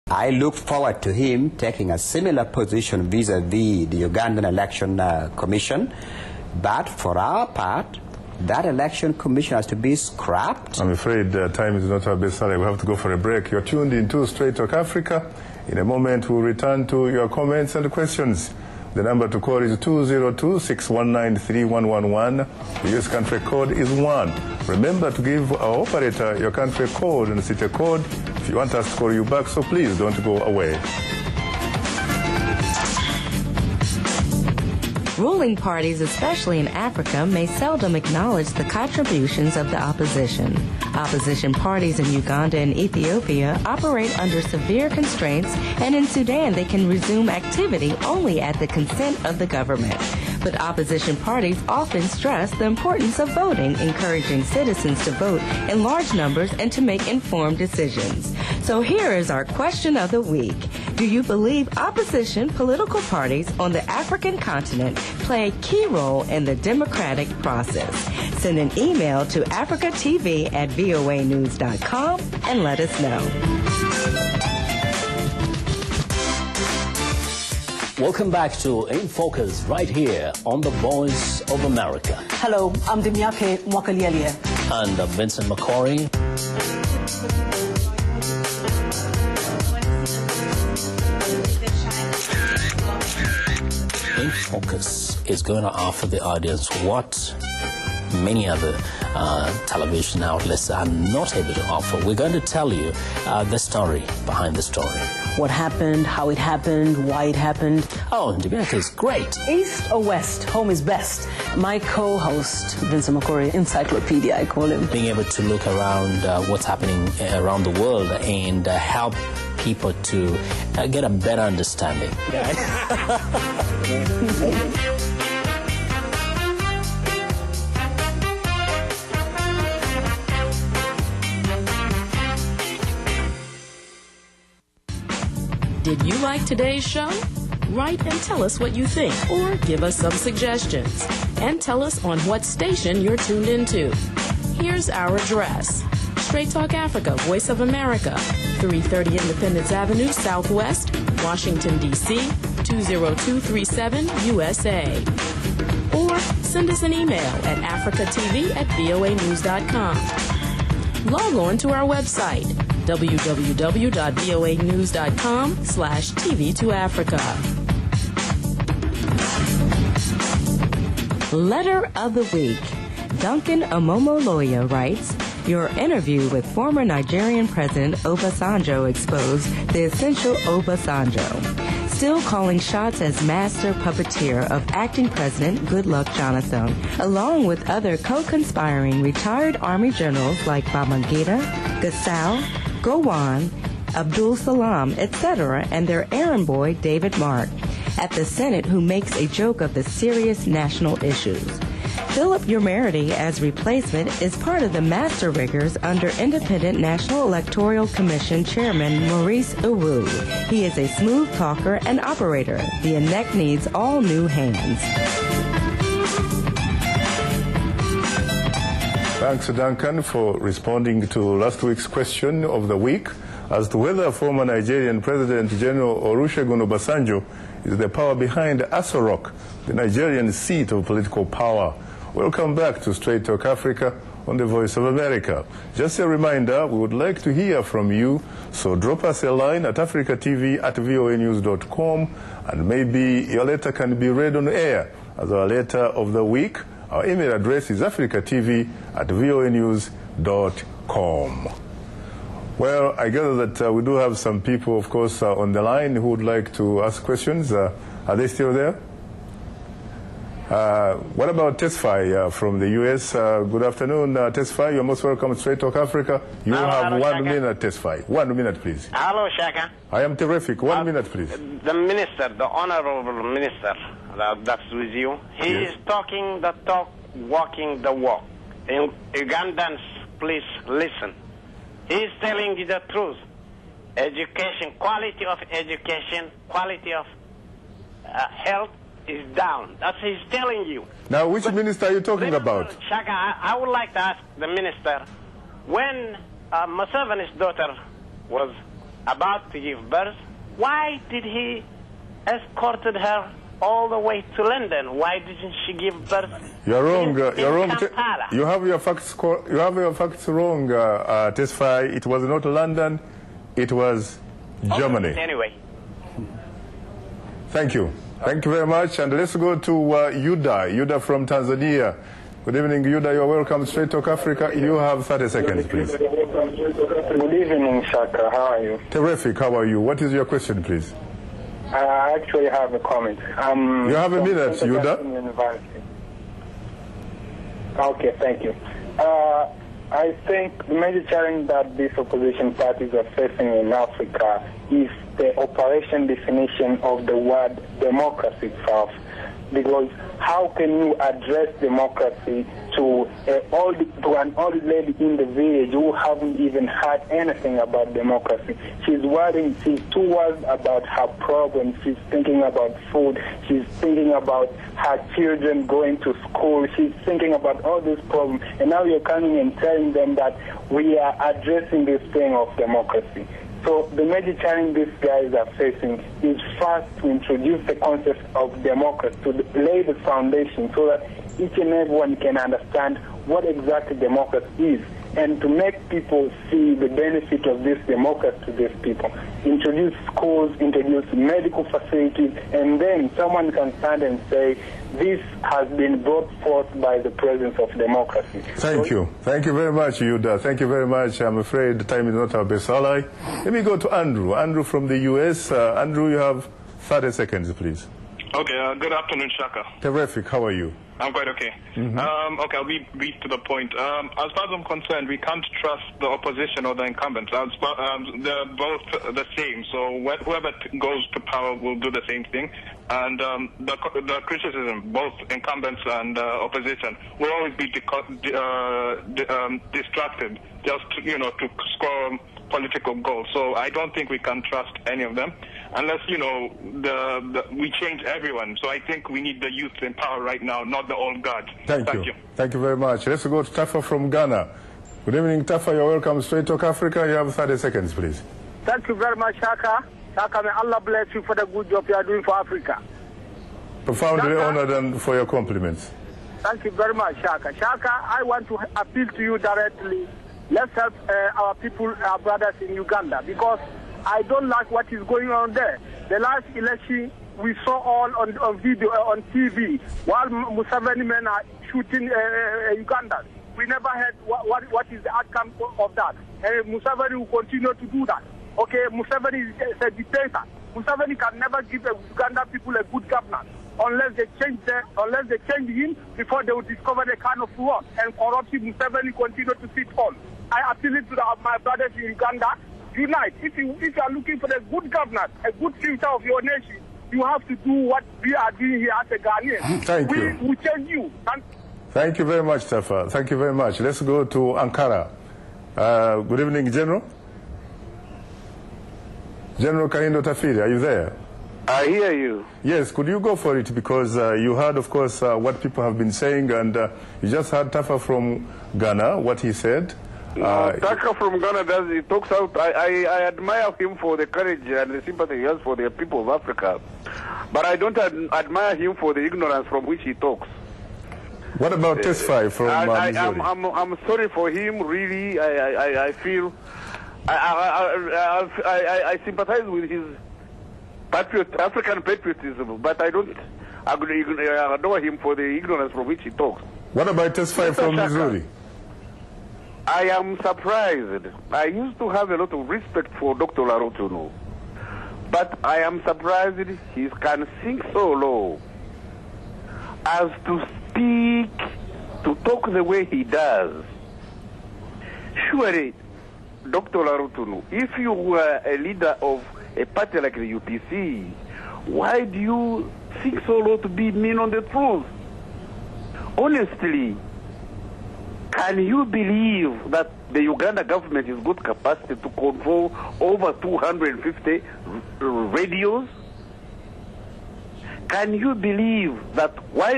I look forward to him taking a similar position vis-a-vis the Ugandan Election Commission. But for our part, that election commission has to be scrapped. I'm afraid time is not our best ally. We have to go for a break. You're tuned into Straight Talk Africa. In a moment, we'll return to your comments and questions. The number to call is 202-619-3111. The US country code is 1. Remember to give our operator your country code and city code if you want us to call you back, so please don't go away. Ruling parties, especially in Africa, may seldom acknowledge the contributions of the opposition. Opposition parties in Uganda and Ethiopia operate under severe constraints, and in Sudan they can resume activity only at the consent of the government. But opposition parties often stress the importance of voting, encouraging citizens to vote in large numbers and to make informed decisions. So here is our question of the week. Do you believe opposition political parties on the African continent play a key role in the democratic process? Send an email to africatv@voanews.com and let us know. Welcome back to In Focus right here on the Voice of America. Hello, I'm Dimyake Mwakalialia. And Vincent McCory. In Focus is going to offer the audience what many other television outlets are not able to offer. We're going to tell you the story behind the story. What happened, how it happened, why it happened. Oh, Dimyake is great. East or West, home is best. My co-host, Vincent McCory, encyclopedia, I call him. Being able to look around what's happening around the world and help people to get a better understanding. Did you like today's show? Write and tell us what you think, or give us some suggestions. And tell us on what station you're tuned into. Here's our address. Straight Talk Africa, Voice of America, 330 Independence Avenue, Southwest, Washington, D.C., 20237, USA. Or send us an email at africatv@voanews.com. Log on to our website, www.voanews.com/TV2Africa. Letter of the Week. Duncan Omomoloya writes, your interview with former Nigerian President Obasanjo exposed the essential Obasanjo. Still calling shots as master puppeteer of acting President Goodluck Jonathan, along with other co-conspiring retired Army generals like Babangida, Gusau, Gowon, Abdul Salam, etc., and their errand boy David Mark, at the Senate, who makes a joke of the serious national issues. Philip Umerity as replacement is part of the master riggers under Independent National Electoral Commission Chairman Maurice Uwu. He is a smooth talker and operator. The INEC needs all new hands. Thanks, Duncan, for responding to last week's question of the week as to whether former Nigerian President General Olusegun Obasanjo is the power behind Aso Rock, the Nigerian seat of political power. Welcome back to Straight Talk Africa on the Voice of America. Just a reminder, we would like to hear from you, so drop us a line at africatv@voanews.com, and maybe your letter can be read on air as our letter of the week. Our email address is africatv@voanews.com. Well, I gather that we do have some people, of course, on the line who would like to ask questions. Are they still there? What about Tesfai from the U.S.? Good afternoon, Tesfai. You're most welcome to Straight Talk Africa. You have 1 minute, Tesfai. 1 minute, please. Hello, Shaka. I am terrific. 1 minute, please. The minister, the honorable minister, that's with you. He is talking the talk, walking the walk. In Ugandans, please listen. He is telling you the truth. Education, quality of education, quality of health is down. That's what he's telling you. Now, which minister are you talking about? Shaka, I would like to ask the minister, when Museveni's daughter was about to give birth, why did he escorted her all the way to London? Why didn't she give birth? You're wrong. You're wrong. Kampala? You have your facts. You have your facts wrong. Tesfaye. It was not London. It was Germany. Anyway. Thank you. Thank you very much. And let's go to Yuda. Yuda from Tanzania. Good evening, Yuda. You're welcome. Straight Talk Africa. You have 30 seconds, please. Good evening, Shaka. How are you? Terrific. How are you? What is your question, please? I actually have a comment. You have a minute, Yuda. Okay, thank you. I think the major challenge that these opposition parties are facing in Africa is the operation definition of the word democracy itself. Because how can you address democracy to an old lady in the village who haven't even heard anything about democracy? She's too worried about her problems. She's thinking about food. She's thinking about her children going to school. She's thinking about all these problems. And now you're coming and telling them that we are addressing this thing of democracy. So the major challenge these guys are facing is first to introduce the concept of democracy, to lay the foundation so that each and everyone can understand what exactly democracy is, and to make people see the benefit of this democracy to these people. Introduce schools, introduce medical facilities, and then someone can stand and say, this has been brought forth by the presence of democracy. Thank you. Thank you very much, Yuda. Thank you very much. I'm afraid time is not our best ally. Let me go to Andrew. Andrew from the U.S. Andrew, you have 30 seconds, please. Okay, good afternoon, Shaka. Terrific. How are you? I'm quite okay. Okay, I'll be brief to the point. As far as I'm concerned, we can't trust the opposition or the incumbents. They're both the same, so whoever goes to power will do the same thing. And the criticism, both incumbents and opposition, will always be distracted just to score political goals. So I don't think we can trust any of them unless, we change everyone. So I think we need the youth in power right now, not the old guard. Thank you. Thank you very much. Let's go to Tafa from Ghana. Good evening, Tafa. You're welcome. Straight Talk Africa. You have 30 seconds, please. Thank you very much, Shaka. Shaka, may Allah bless you for the good job you are doing for Africa. Profoundly honored and for your compliments. Thank you very much, Shaka. Shaka, I want to appeal to you directly. Let's help our people, our brothers in Uganda, because I don't like what is going on there. The last election, we saw all on video, on TV, while Museveni men are shooting Ugandans. We never heard what is the outcome of that. Museveni will continue to do that. Okay, Museveni is a dictator. Museveni can never give the Ugandan people a good governance unless they change him before they will discover the kind of work and corruption Museveni continue to sit on. I appeal to my brothers in Uganda, unite. If you are looking for a good governance, a good future of your nation, you have to do what we are doing here as a Ghanaian. Thank you. We will change you. Thank you very much, Tafa. Thank you very much. Let's go to Ankara. Good evening, General. General Kahinda Tafiri, are you there? I hear you. Yes, could you go for it? Because you heard, of course, what people have been saying, and you just heard Tafa from Ghana, what he said. Taka from Ghana he talks out. I admire him for the courage and the sympathy he has for the people of Africa. But I don't admire him for the ignorance from which he talks. What about Tesfaye from Missouri? I'm sorry for him, really. I feel... I sympathize with his African patriotism, but I don't adore him for the ignorance from which he talks. What about Tesfaye from Missouri? I am surprised. I used to have a lot of respect for Dr. Olara Otunnu, but I am surprised he can sink so low as to speak, to talk the way he does. Surely, Dr. Olara Otunnu, if you were a leader of a party like the UPC, why do you think so low to be mean on the truth? Honestly, can you believe that the Uganda government has got capacity to control over 250 radios? Can you believe that why